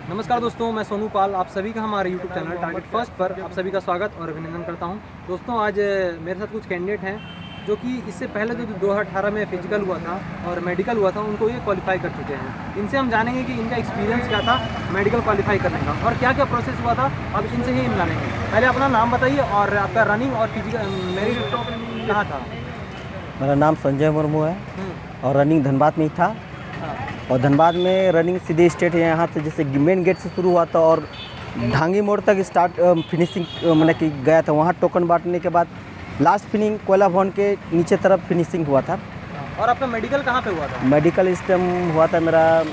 नमस्कार दोस्तों, मैं सोनू पाल। आप सभी का हमारे YouTube चैनल टारगेट फर्स्ट पर आप सभी का स्वागत और अभिनंदन करता हूं। दोस्तों, आज मेरे साथ कुछ कैंडिडेट हैं जो कि इससे पहले जो 2018 में फिजिकल हुआ था और मेडिकल हुआ था, उनको ये क्वालिफाई कर चुके हैं। इनसे हम जानेंगे कि इनका एक्सपीरियंस क्या था मेडिकल क्वालिफाई करने का और क्या क्या प्रोसेस हुआ था। अब इनसे ही हम जानेंगे। पहले अपना नाम बताइए और आपका रनिंग और फिजिकल मेरिट कहाँ था? मेरा नाम संजय मुर्मू है और रनिंग धनबाद में ही था। और धनबाद में रनिंग सीधे स्टेट है, यहाँ से जैसे मेन गेट से शुरू हुआ था और ढांगी मोड़ तक फिनिशिंग मैंने कि गया था। वहाँ टोकन बांटने के बाद लास्ट फिनिशिंग कोयला भवन के नीचे तरफ फिनिशिंग हुआ था। और आपका मेडिकल कहाँ पे हुआ था? मेडिकल इस टाइम हुआ था मेरा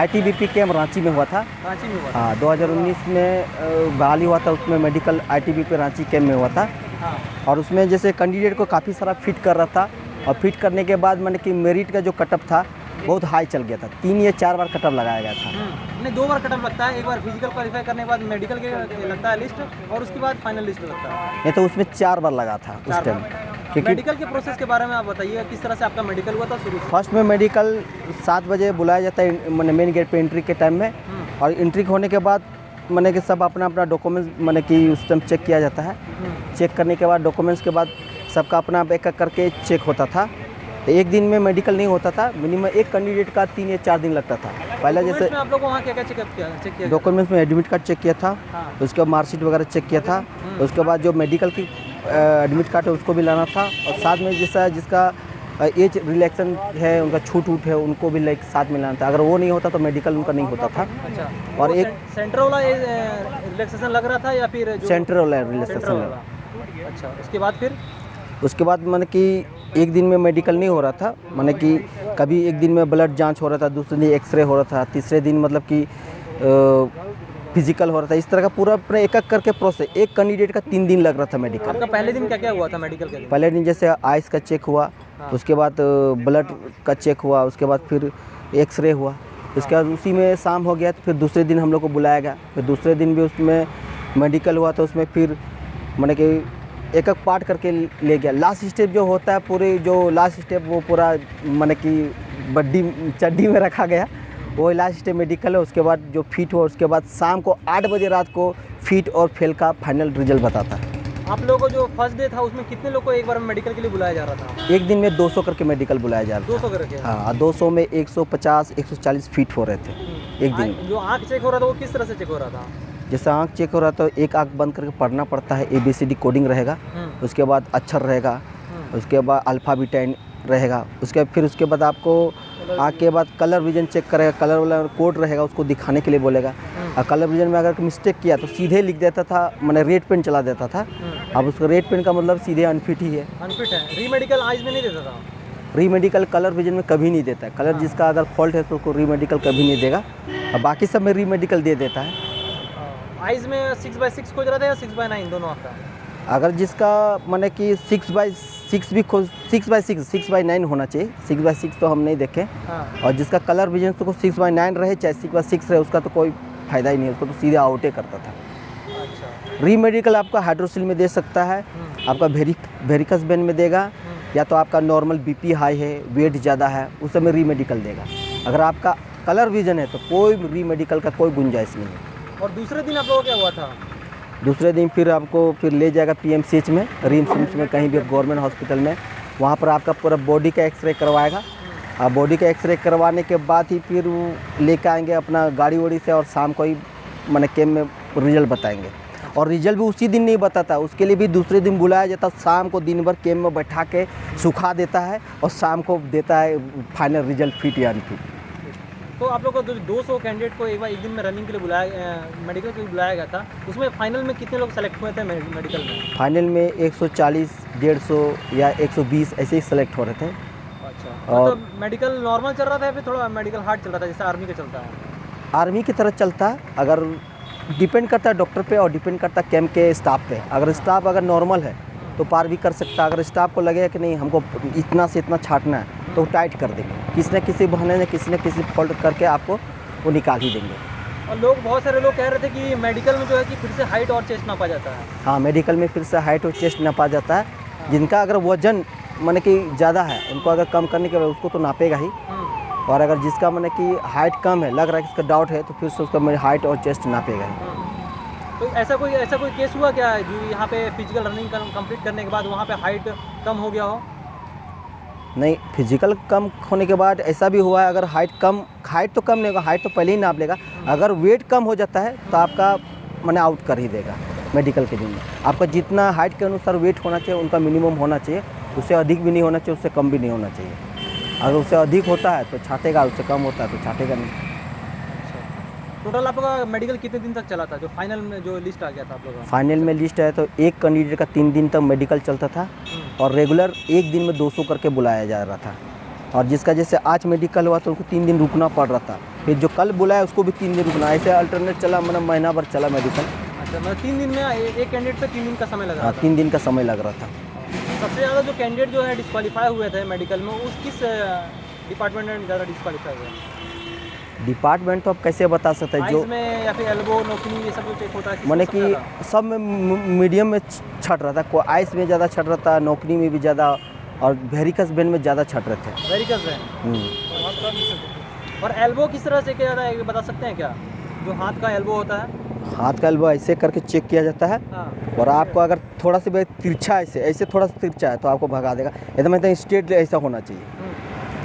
ITBP कैम्प रांची में हुआ था। रांची में हुआ था? हाँ, 2019 में बहाली हुआ था, उसमें मेडिकल ITBP रांची कैम्प में हुआ था। हाँ। और उसमें जैसे कैंडिडेट को काफ़ी सारा फिट कर रहा था और फिट करने के बाद मैंने कि मेरिट का जो कटअप था बहुत हाई चल गया था। 3 या 4 बार कटअप लगाया गया था। नहीं, 2 बार कटअप लगता है। एक बार फिजिकल क्वालिफाई करने के बाद मेडिकल के लगता है लिस्ट और उसके बाद फाइनल लिस्ट लगता है। नहीं तो उसमें 4 बार लगा था उस टाइम। क्योंकि मेडिकल के प्रोसेस के बारे में आप बताइए, किस तरह से आपका मेडिकल हुआ था शुरू से? फर्स्ट में मेडिकल 7 बजे बुलाया जाता है मैंने मेन गेट पे एंट्री के टाइम में। और एंट्री होने के बाद मैंने कि सब अपना अपना डॉक्यूमेंट्स मैंने कि उस टाइम चेक किया जाता है। चेक करने के बाद डॉक्यूमेंट्स के बाद सबका अपना एक एक करके चेक होता था। तो एक दिन में मेडिकल नहीं होता था, मिनिमम एक कैंडिडेट का 3 या 4 दिन लगता था। पहले जैसे आप लोगों को वहाँ क्या-क्या चेक किया? डॉक्यूमेंट्स में एडमिट कार्ड चेक किया था। हाँ। उसके बाद मार्कशीट वगैरह चेक किया था। उसके बाद जो मेडिकल की एडमिट कार्ड है उसको भी लाना था। और साथ में जिसका एज रिलैक्सन है, उनका छूट है, उनको भी साथ में लाना था। अगर वो नहीं होता तो मेडिकल उनका नहीं होता था। अच्छा। और एक सेंटर वाला रिलैक्सेशन लग रहा था या फिर सेंटर वाला रिलैक्सेशन। अच्छा, उसके बाद मैंने कि एक दिन में मेडिकल नहीं हो रहा था। मैंने कि कभी एक दिन में ब्लड जांच हो रहा था, दूसरे दिन एक्सरे हो रहा था, तीसरे दिन मतलब कि फिजिकल हो रहा था। इस तरह का पूरा अपने एक एक करके प्रोसेस। एक कैंडिडेट का 3 दिन लग रहा था मेडिकल। आपका पहले दिन क्या क्या हुआ था मेडिकल के लिए? पहले दिन जैसे आइस का चेक हुआ। हाँ। उसके बाद ब्लड का चेक हुआ। उसके बाद फिर एक्सरे हुआ। उसके बाद उसी में शाम हो गया तो फिर दूसरे दिन हम लोग को बुलाया गया। फिर दूसरे दिन भी उसमें मेडिकल हुआ तो उसमें फिर मैंने कि एक एक पार्ट करके ले गया। लास्ट स्टेप जो होता है, पूरे जो लास्ट स्टेप वो पूरा मैंने कि बड्डी चड्डी में रखा गया, वो लास्ट स्टेप मेडिकल है। उसके बाद जो फिट हुआ, उसके बाद शाम को 8 बजे रात को फिट और फेल का फाइनल रिजल्ट बताता है। आप लोगों को जो फर्स्ट डे था उसमें कितने लोग को एक बार मेडिकल के लिए बुलाया जा रहा था? एक दिन में 200 करके मेडिकल बुलाया जा रहा था। 200 करके? हाँ, 200 में 150 140 फिट हो रहे थे एक दिन। जो आँख चेक हो रहा था वो किस तरह से चेक हो रहा था? जैसे आँख चेक हो रहा था, एक आँख बंद करके पढ़ना पड़ता है, ABCD कोडिंग रहेगा। उसके बाद अक्षर रहेगा। उसके बाद अल्फ़ाबेट रहेगा। उसके बाद आपको आँख के बाद कलर विजन चेक करेगा। कलर वाला कोड रहेगा, उसको दिखाने के लिए बोलेगा। और कलर विजन में अगर मिस्टेक किया तो सीधे लिख देता था, मैंने रेड पेन चला देता था। अब उसका रेड पेन का मतलब सीधे अनफिट ही है। अनफिट है। रीमेडिकल आइज में नहीं देता था? रीमेडिकल कलर विजन में कभी नहीं देता है। कलर जिसका अगर फॉल्ट है तो उसको रीमेडिकल कभी नहीं देगा। और बाकी सब में रीमेडिकल दे देता है। आइज में 6/6 खोज रहा था या 6/9 दोनों आपका? अगर जिसका मैंने कि 6/6 भी 6/9 होना चाहिए। 6/6 तो हम नहीं देखें। हाँ। और जिसका कलर विजन तो 6/9 रहे चाहे 6/6 रहे, उसका तो कोई फ़ायदा ही नहीं है, उसको तो सीधे आउटे करता था। अच्छा। रीमेडिकल आपका हाइड्रोसिल में दे सकता है, आपका वेरिकस वेन में देगा, या तो आपका नॉर्मल BP हाई है, वेट ज़्यादा है, उस समय रीमेडिकल देगा। अगर आपका कलर विजन है तो कोई रीमेडिकल का कोई गुंजाइश नहीं है। और दूसरे दिन आप लोगों को क्या हुआ था? दूसरे दिन फिर आपको ले जाएगा PMCH में, रिम्स में, कहीं भी गवर्नमेंट हॉस्पिटल में। वहाँ पर आपका पूरा बॉडी का एक्सरे करवाएगा। और बॉडी का एक्सरे करवाने के बाद ही फिर लेकर आएंगे अपना गाड़ी वाड़ी से, और शाम को ही मैंने कैम्प में रिजल्ट बताएंगे। और रिजल्ट भी उसी दिन नहीं बताता, उसके लिए भी दूसरे दिन बुलाया जाता। शाम को दिन भर कैम्प में बैठा के सुखा देता है और शाम को देता है फाइनल रिजल्ट, फिट या अनफिट। तो आप लोग को 200 कैंडिडेट को एक दिन में रनिंग के लिए मेडिकल के लिए बुलाया गया था, उसमें फाइनल में कितने लोग सेलेक्ट हुए थे मेडिकल में? फाइनल में 140, 150 या 120 ऐसे ही सेलेक्ट हो रहे थे। अच्छा। और तो मेडिकल नॉर्मल चल रहा था या फिर थोड़ा मेडिकल हार्ड चल रहा था, जैसे आर्मी का चलता है? आर्मी की तरह चलता है। अगर डिपेंड करता है डॉक्टर पे और डिपेंड करता है कैंप के स्टाफ पे। अगर स्टाफ अगर नॉर्मल है तो पार भी कर सकता है। अगर स्टाफ को लगेगा कि नहीं हमको इतना से इतना छाटना है तो टाइट कर देंगे, किसी न किसी बहाने से किसी न किसी फॉल्ट करके आपको वो निकाल ही देंगे। और बहुत सारे लोग कह रहे थे कि मेडिकल में जो है कि फिर से हाइट और चेस्ट नापा जाता है। हाँ, मेडिकल में फिर से हाइट और चेस्ट नापा जाता है। जिनका अगर वजन माने कि ज़्यादा है, उनको अगर कम करने के बाद उसको तो नापेगा ही। और अगर जिसका मैंने कि हाइट कम है, लग रहा है कि इसका डाउट है, तो फिर से उसका मेरी हाइट और चेस्ट नापेगा। तो ऐसा कोई केस हुआ क्या जो यहाँ पे फिजिकल रनिंग कंप्लीट करने के बाद वहाँ पे हाइट कम हो गया हो? नहीं, फिजिकल कम होने के बाद ऐसा भी हुआ है, अगर हाइट तो कम नहीं होगा, हाइट तो पहले ही नाप लेगा। अगर वेट कम हो जाता है तो आपका मैंने आउट कर ही देगा मेडिकल के दिन में। आपका जितना हाइट के अनुसार वेट होना चाहिए, उनका मिनिमम होना चाहिए, उससे अधिक भी नहीं होना चाहिए, उससे कम भी नहीं होना चाहिए। अगर उससे अधिक होता है तो छाटेगा, उससे कम होता है तो छाटेगा नहीं। टोटल आपका मेडिकल कितने दिन तक चला था, जो फाइनल में जो लिस्ट आ गया था आप लोगों का? फाइनल में लिस्ट है तो एक कैंडिडेट का 3 दिन तक मेडिकल चलता था और रेगुलर एक दिन में 200 करके बुलाया जा रहा था। और जिसका जैसे आज मेडिकल हुआ तो उनको 3 दिन रुकना पड़ रहा था, फिर जो कल बुलाया उसको भी 3 दिन रुकना, ऐसे अल्टरनेट चला, मतलब महीना भर चला मेडिकल। अच्छा, मतलब 3 दिन में एक कैंडिडेट पे 3 दिन का समय लग रहा था? 3 दिन का समय लग रहा था। सबसे ज़्यादा जो कैंडिडेट जो है डिस्क्वालीफाई हुए थे मेडिकल में, उस किस डिपार्टमेंट में ज़्यादा डिस्क्वालीफाई हुए? डिपार्टमेंट तो आप कैसे बता सकते हैं, जो में या फिर एल्बो नोकनी ये सब जो चेक होता है, मैंने कि सब में मीडियम में छट रहा था, कोई आइस में ज़्यादा छट रहा था, नोकनी में भी ज़्यादा, और वेरिकस वेन में ज़्यादा छट रहे थे। वेरिकस वेन और एल्बो किस तरह से किया जाता है, बता सकते हैं क्या? जो हाथ का एल्बो होता है, हाथ का एल्बो ऐसे करके चेक किया जाता है। हाँ। और आपको अगर थोड़ा सा भी तिरछा ऐसे थोड़ा सा तिरछा है तो आपको भगा देगा। एकदम स्ट्रेट ऐसा होना चाहिए,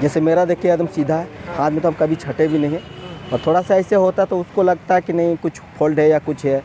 जैसे मेरा देखिए एकदम सीधा है, हाथ में तो हम कभी छटे भी नहीं है। और थोड़ा सा ऐसे होता तो उसको लगता है कि नहीं कुछ फोल्ड है या कुछ है,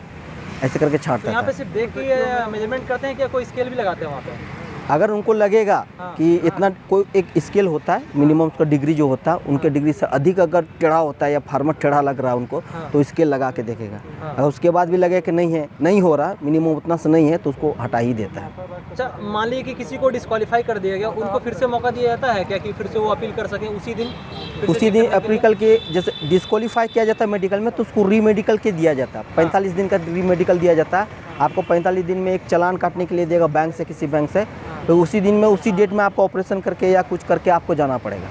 ऐसे करके छांटता तो यहाँ पे सिर्फ देख के मेजरमेंट करते हैं क्या, कोई स्केल भी लगाते हैं वहाँ पे? अगर उनको लगेगा कि इतना, कोई एक स्केल होता है मिनिमम, उसका डिग्री जो होता है, उनके डिग्री से अधिक अगर टेढ़ा होता है या फार्मर टेढ़ा लग रहा है उनको, तो स्केल लगा के देखेगा। अगर उसके बाद भी लगे कि नहीं हो रहा, मिनिमम उतना से नहीं है, तो उसको हटा ही देता है। अच्छा, मान लीजिए कि किसी को डिस्क्वालीफाई कर दिया गया, उनको फिर से मौका दिया जाता है क्या कि फिर से वो अपील कर सकें उसी दिन अप्लीकल के, जैसे डिस्क्वालीफाई किया जाता है मेडिकल में तो उसको रीमेडिकल के दिया जाता है, 45 दिन का रीमेडिकल दिया जाता है। आपको 45 दिन में एक चालान काटने के लिए देगा बैंक से, किसी बैंक से, तो उसी दिन में उसी डेट में आपको ऑपरेशन करके या कुछ करके आपको जाना पड़ेगा।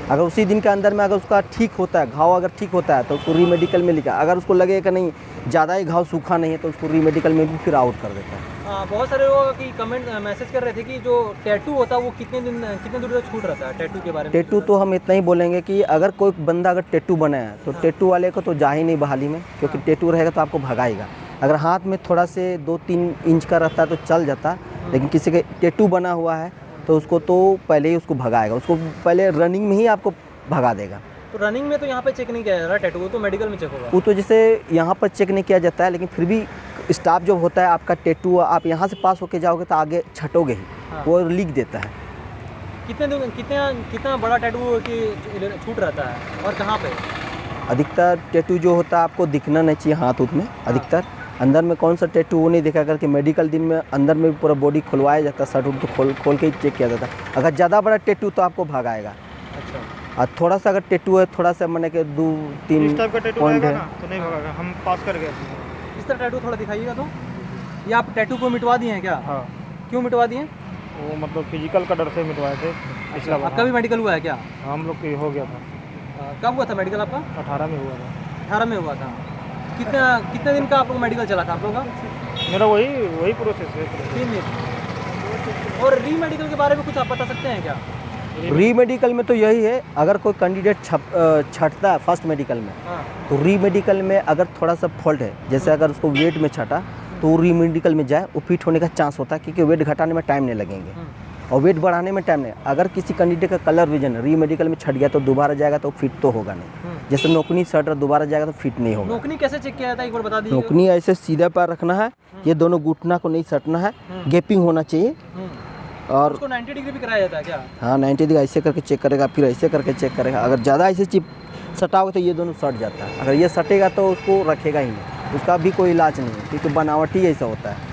अगर उसी दिन के अंदर में अगर उसका ठीक होता है, घाव अगर ठीक होता है तो उसको रीमेडिकल में लिखा, अगर उसको लगेगा नहीं ज़्यादा ही घाव सूखा नहीं है तो उसको रीमेडिकल में भी फिर आउट कर देता है। बहुत सारे लोग की कमेंट मैसेज कर रहे थे कि जो टैटू होता है वो कितने दूर तक छूट रहता है टैटू के बारे में? टैटू तो हम इतना ही बोलेंगे कि अगर कोई बंदा अगर टैटू बनाया है तो टैटू वाले को तो जा ही नहीं बहाली में, क्योंकि टैटू रहेगा तो आपको भगाएगा। अगर हाथ में थोड़ा से 2-3 इंच का रहता है तो चल जाता, लेकिन किसी के टैटू बना हुआ है तो उसको तो पहले ही उसको भगाएगा, उसको पहले रनिंग में ही आपको भगा देगा। तो रनिंग में तो यहाँ पे चेक नहीं किया जा रहा टैटू, वो तो मेडिकल में चेक होगा। वो तो जैसे यहाँ पर चेक नहीं किया जाता है, लेकिन फिर भी स्टाफ जो होता है आपका टैटू, आप यहाँ से पास होके जाओगे तो आगे छटोगे ही, वो लिख देता है। कितना बड़ा टैटू की छूट रहता है और कहाँ पे? अधिकतर टैटू जो होता है आपको दिखना नहीं चाहिए हाथ उत में, अधिकतर अंदर में कौन सा टैटू वो नहीं देखा करके मेडिकल दिन में अंदर में भी पूरा बॉडी खुलवाया जाता है, शर्ट उट तो खोल के ही चेक किया जाता है। अगर ज़्यादा बड़ा टैटू तो आपको भगाएगा। अच्छा, और थोड़ा सा अगर टैटू है, थोड़ा सा मैंने कि 2-3 पॉइंट है तो नहीं भगाएगा, हम पास कर गए। इस तरह टैटू थोड़ा दिखाइएगा। तो ये आप टैटू को मिटवा दिए हैं क्या? हाँ। क्यों मिटवा दिए? वो मतलब फिजिकल का डर से मिटवाए थे। पिछला बार आपका भी मेडिकल हुआ है क्या? हम लोग के हो गया था। कब हुआ था मेडिकल आपका? 18 में हुआ था। 18 में हुआ था। कितने दिन का आप लोग मेडिकल चला था आप लोग का? मेरा वही प्रोसेस है। 3 दिन। और री मेडिकल के बारे में कुछ आप बता सकते हैं क्या? री मेडिकल में तो यही है, अगर कोई कैंडिडेट छटता है फर्स्ट मेडिकल में, तो री मेडिकल में अगर थोड़ा सा फॉल्ट है, जैसे अगर उसको वेट में छटा तो वो री मेडिकल में जाए, वो फिट होने का चांस होता है, क्योंकि वेट घटाने में टाइम नहीं लगेंगे और वेट बढ़ाने में टाइम नहीं। अगर किसी कैंडिडेट का कलर विजन री मेडिकल में छट गया तो दोबारा जाएगा तो फिट तो होगा नहीं। जैसे नोकनी शर्ट दोबारा जाएगा तो फिट नहीं होगा। नोकनी कैसे चेक किया जाता है एक बार बता दीजिए। नोकनी ऐसे सीधा पैर रखना है, ये दोनों घुटना को नहीं सटना है, गैपिंग होना चाहिए। और उसको 90 डिग्री भी कराया जाता है क्या? हाँ, 90 डिग्री ऐसे करके चेक करेगा, फिर ऐसे करके चेक करेगा। अगर ज़्यादा ऐसे चिप सटाओगे तो ये दोनों सट जाता है, अगर ये सटेगा तो उसको रखेगा ही नहीं, उसका भी कोई इलाज नहीं है, क्योंकि बनावटी ऐसा होता है।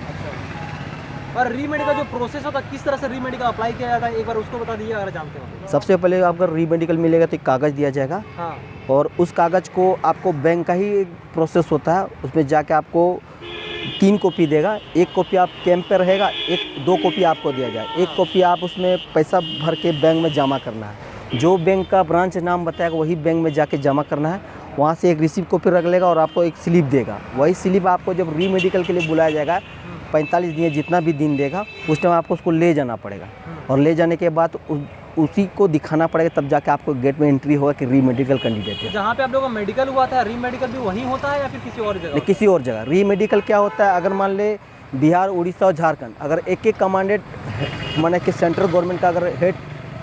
और रीमेडी का जो प्रोसेस होता है, किस तरह से रीमेडी का अप्लाई किया जाता है, एक बार उसको बता दीजिए अगर जानते हो। सबसे पहले आपका री मेडिकल मिलेगा तो एक कागज़ दिया जाएगा। हाँ। और उस कागज़ को आपको बैंक का ही प्रोसेस होता है, उसमें जाके आपको 3 कॉपी देगा। एक कॉपी आप कैंप पे रहेगा, 2 कॉपी आपको दिया जाए। एक कॉपी आप उसमें पैसा भर के बैंक में जमा करना है, जो बैंक का ब्रांच नाम बताएगा वही बैंक में जाके जमा करना है। वहाँ से एक रिसीप्ट कॉपी रख लेगा और आपको एक स्लिप देगा। वही स्लिप आपको जब री मेडिकल के लिए बुलाया जाएगा, 45 दिन जितना भी दिन देगा, उस टाइम आपको उसको ले जाना पड़ेगा। और ले जाने के बाद उसी को दिखाना पड़ेगा, तब जाके आपको गेट में एंट्री होगा कि री मेडिकल कैंडिडेट है। जहाँ पे आप लोगों का मेडिकल हुआ था, री मेडिकल भी वहीं होता है या फिर किसी और जगह? नहीं, किसी और जगह। री मेडिकल क्या होता है, अगर मान ले बिहार, उड़ीसा और झारखंड, अगर एक एक कमांडेंट माने कि सेंट्रल गवर्नमेंट का अगर हेड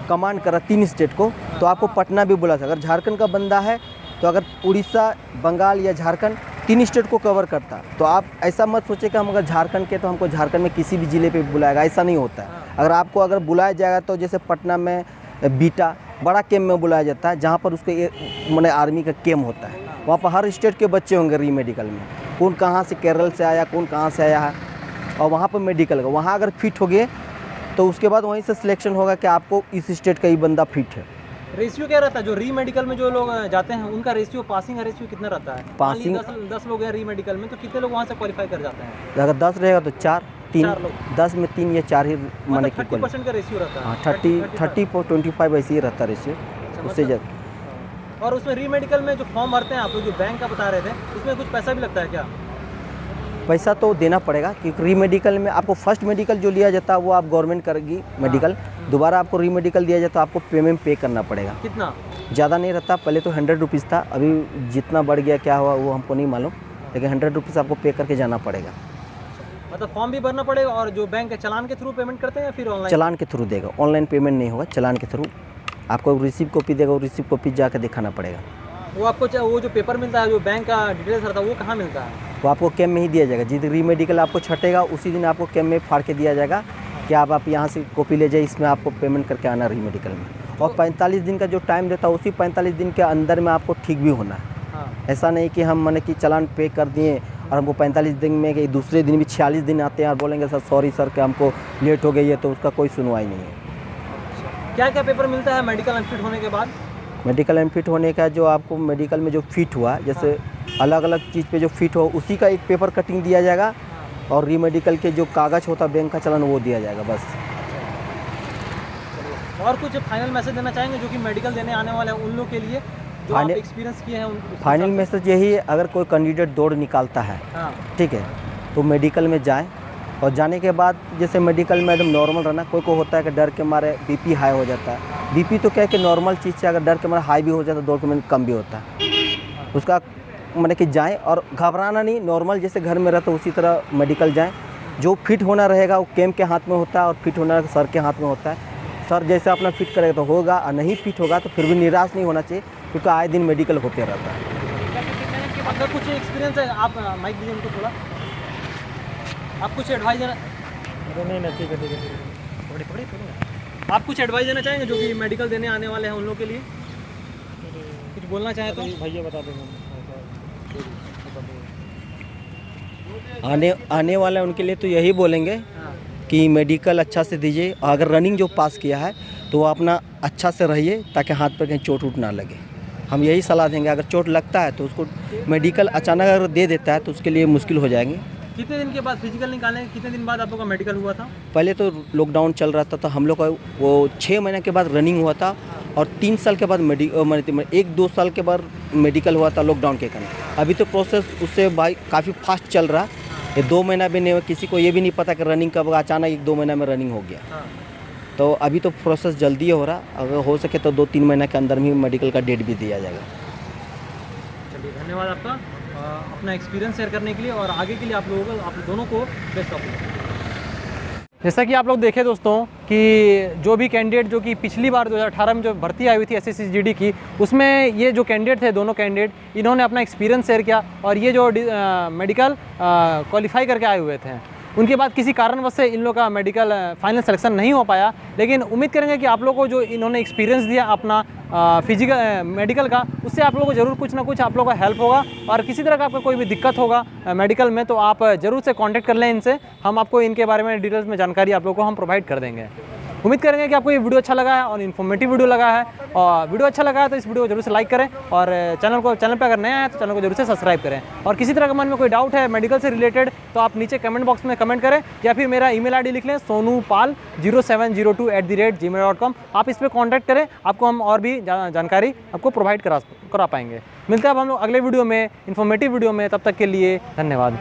कमांड करा 3 स्टेट को, तो आपको पटना भी बुला सकता। अगर झारखंड का बंदा है तो अगर उड़ीसा, बंगाल या झारखंड 3 स्टेट को कवर करता, तो आप ऐसा मत सोचे कि हम अगर झारखंड के तो हमको झारखंड में किसी भी ज़िले पे बुलाएगा, ऐसा नहीं होता है। अगर आपको अगर बुलाया जाएगा तो जैसे पटना में बीटा बड़ा कैम्प में बुलाया जाता है, जहाँ पर उसके माने आर्मी का कैम्प होता है, वहाँ पर हर स्टेट के बच्चे होंगे री मेडिकल में। कौन कहाँ से केरल से आया, कौन कहाँ से आया है, और वहाँ पर मेडिकल का वहाँ अगर फिट हो गए तो उसके बाद वहीं से सिलेक्शन होगा कि आपको इस स्टेट का ही बंदा फिट है। रेशियो क्या रहता है जो री मेडिकल में जो लोग जाते हैं, उनका रेशियो, पासिंग का रेशियो कितना रहता है? पासिंग 10 लोग हैं री मेडिकल में, तो कितने लोग वहाँ से क्वालिफाई कर जाते हैं? अगर 10 रहेगा तो 4, 3, 10 में 3 या 4 ही माने कि 30% का रेशियो रहता है। हाँ, 30-25 ऐसे ही रहता रेशियो, उससे ज़्यादा। और उसमें री मेडिकल में जो फॉर्म भरते हैं आप लोग, जो बैंक का बता रहे थे, उसमें कुछ पैसा भी लगता है क्या? पैसा तो देना पड़ेगा, क्योंकि री मेडिकल में आपको फर्स्ट मेडिकल जो लिया जाता है वो आप गवर्नमेंट करेगी मेडिकल, दोबारा आपको री मेडिकल दिया जाता है तो आपको पेमेंट पे करना पड़ेगा। कितना? ज़्यादा नहीं रहता, पहले तो 100 रुपीज़ था, अभी जितना बढ़ गया क्या हुआ वो हमको नहीं मालूम, लेकिन 100 रुपीज़ आपको पे करके जाना पड़ेगा। मतलब फॉर्म भी भरना पड़ेगा, और जो बैंक है चालान के थ्रू पेमेंट करते हैं या फिर ऑनलाइन? चालान के थ्रू देगा, ऑनलाइन पेमेंट नहीं होगा, चालान के थ्रू आपको रिसीव कॉपी देगा, वो रिसीव कॉपी जाकर दिखाना पड़ेगा। वो आपको वो जो पेपर मिलता है, जो बैंक का डिटेल्स रहता है, वो कहाँ मिलता है? वो आपको कैम्प में ही दिया जाएगा। जिस दिन री मेडिकल आपको छटेगा उसी दिन आपको कैम्प में फाड़ के दिया जाएगा कि आप यहाँ से कॉपी ले जाइए, इसमें आपको पेमेंट करके आना री मेडिकल में। और 45 दिन का जो टाइम देता है, उसी 45 दिन के अंदर में आपको ठीक भी होना है। ऐसा नहीं कि हम माने कि चालान पे कर दिए और हमको 45 दिन में कि दूसरे दिन भी 46 दिन आते हैं और बोलेंगे सर सॉरी सर कि हमको लेट हो गई है, तो उसका कोई सुनवाई नहीं है। क्या क्या पेपर मिलता है मेडिकल अनफिट होने के बाद? मेडिकल अनफिट होने का जो आपको मेडिकल में जो फिट हुआ, जैसे अलग अलग चीज़ पे जो फिट हो उसी का एक पेपर कटिंग दिया जाएगा, और री मेडिकल के जो कागज़ होता बैंक का चालान वो दिया जाएगा बस। और कुछ फाइनल मैसेज देना चाहेंगे जो कि मेडिकल देने आने वाले हैं उन लोग के लिए जो आप एक्सपीरियंस किए हैं? फाइनल मैसेज यही है, अगर कोई कैंडिडेट दौड़ निकालता है, ठीक है, तो मेडिकल में जाए, और जाने के बाद जैसे मेडिकल में एकदम नॉर्मल रहना। कोई को होता है कि डर के मारे बीपी हाई हो जाता है, बीपी तो क्या है कि नॉर्मल चीज़ से, अगर डर के मारे हाई भी हो जाता है, दौड़ के मारे कम भी होता है। उसका मैंने कि जाएँ और घबराना नहीं, नॉर्मल जैसे घर में रहता उसी तरह मेडिकल जाएँ। जो फिट होना रहेगा वो कैम्प के हाथ में होता है, और फिट होना सर के हाथ में होता है। सर जैसे अपना फिट करेगा तो होगा, और नहीं फिट होगा तो फिर भी निराश नहीं होना चाहिए, क्योंकि आए दिन मेडिकल होते रहता है। आपका कुछ एक्सपीरियंस है? आप माइक दीजिए उनको थोड़ा, आप कुछ एडवाइस देना? नहीं ठीक है। आप कुछ एडवाइस देना चाहेंगे जो कि मेडिकल देने आने वाले हैं उन लोग के लिए? कुछ बोलना चाहें तो भैया बता देंगे। आने वाले उनके लिए तो यही बोलेंगे कि मेडिकल अच्छा से दीजिए, और अगर रनिंग जो पास किया है तो वो अपना अच्छा से रहिए, ताकि हाथ पर कहीं चोट उट ना लगे। हम यही सलाह देंगे। अगर चोट लगता है तो उसको मेडिकल अचानक अगर दे देता है तो उसके लिए मुश्किल हो जाएंगे। कितने दिन के बाद फिजिकल निकालने, कितने दिन बाद आप लोग का मेडिकल हुआ था? पहले तो लॉकडाउन चल रहा था, तो हम लोग का वो 6 महीने के बाद रनिंग हुआ था, और 3 साल के बाद 1-2 साल के बाद मेडिकल हुआ था लॉकडाउन के कारण। अभी तो प्रोसेस उससे भाई काफ़ी फास्ट चल रहा है। ये 2 महीना भी नहीं हुआ, किसी को ये भी नहीं पता कि रनिंग कब, अचानक 1-2 महीना में रनिंग हो गया। तो अभी तो प्रोसेस जल्दी हो रहा, अगर हो सके तो 2-3 महीने के अंदर ही मेडिकल का डेट भी दिया जाएगा। चलिए, धन्यवाद आपका अपना एक्सपीरियंस शेयर करने के लिए, और आगे के लिए आप लोगों को, आप दोनों को बेस्ट ऑफ लक। जैसा कि आप लोग देखें दोस्तों कि जो भी कैंडिडेट जो कि पिछली बार 2018 में जो भर्ती आई हुई थी एसएससी जीडी की, उसमें ये जो कैंडिडेट थे, दोनों कैंडिडेट, इन्होंने अपना एक्सपीरियंस शेयर किया, और ये जो मेडिकल क्वालिफाई करके आए हुए थे, उनके बाद किसी कारणवश से इन लोग का मेडिकल फाइनल सिलेक्शन नहीं हो पाया। लेकिन उम्मीद करेंगे कि आप लोगों को जो इन्होंने एक्सपीरियंस दिया अपना फिजिकल मेडिकल का, उससे आप लोगों को ज़रूर कुछ ना कुछ आप लोगों का हेल्प होगा। और किसी तरह का आपको कोई भी दिक्कत होगा मेडिकल में, तो आप ज़रूर से कांटेक्ट कर लें इनसे। हम आपको इनके बारे में डिटेल्स में जानकारी आप लोगों को हम प्रोवाइड कर देंगे। उम्मीद करेंगे कि आपको ये वीडियो अच्छा लगा है और इन्फॉर्मेटिव वीडियो लगा है। और वीडियो अच्छा लगा है तो इस वीडियो को जरूर से लाइक करें, और चैनल पे अगर नया है तो चैनल को जरूर से सब्सक्राइब करें। और किसी तरह का मन में कोई डाउट है मेडिकल से रिलेटेड तो आप नीचे कमेंट बॉक्स में कमेंट करें, या फिर मेरा ईमेल आईडी लिख लें sonupal0702@gmail.com। आप इस पर कॉन्टैक्ट करें, आपको हम और भी जानकारी आपको प्रोवाइड करा पाएंगे। मिलते हैं अब हम लोग अगले वीडियो में, इन्फॉर्मेटिव वीडियो में। तब तक के लिए धन्यवाद।